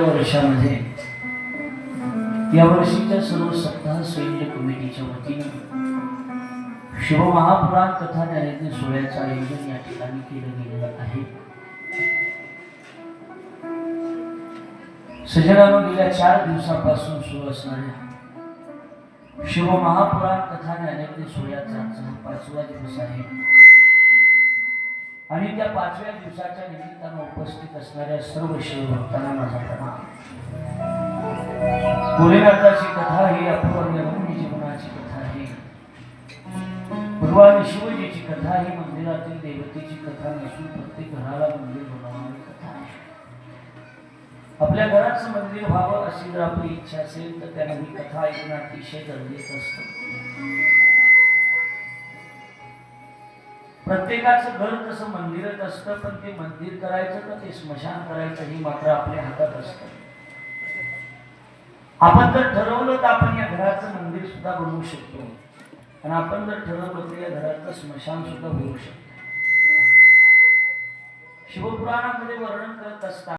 वर्षामध्ये यावर्षीच्या सर्व सप्ताह सैन्य कमिटीच्या वतीने शिवमहापुराण कथा ज्ञानेज्ञ सोहळ्याचं आयोजन या ठिकाणी केलं गेलेलं आहे। सजनांनो, गेल्या 4 दिवसापासून सुरू असणाऱ्या शिवमहापुराण कथा ज्ञानेज्ञ सोहळ्याचा आजचा 5वा दिवस आहे आणि त्या 5व्या दिवसाच्या निमित्तानं उपस्थित असणाऱ्या सर्व शिवभक्तांना माझा प्रणाम। भोलेनाथाची कथा ही अपूर्व जीवनाची कथा आहे। भगवान शिवजीची कथा ही मंदिरातील देवतेची कथा नसून प्रत्येक घराला मंदिर बनवणारी कथा आहे। आपल्या घराचं मंदिर व्हावं अशी जर आपली इच्छा असेल तर त्याने ही कथा ऐकणं अतिशय गरजेचं असतं। प्रत्येकाचं घर तसं मंदिरच असतं, पण ते मंदिर करायचं का ते स्मशान करायचं ही मात्र आपल्या हातात असतं। आपण जर ठरवलं तर आपण या घराचं मंदिर सुद्धा बनवू शकतो आणि आपण जर ठरवलं तर या घराचं स्मशान सुद्धा होऊ शकतो। शिवपुराणामध्ये वर्णन करत असतात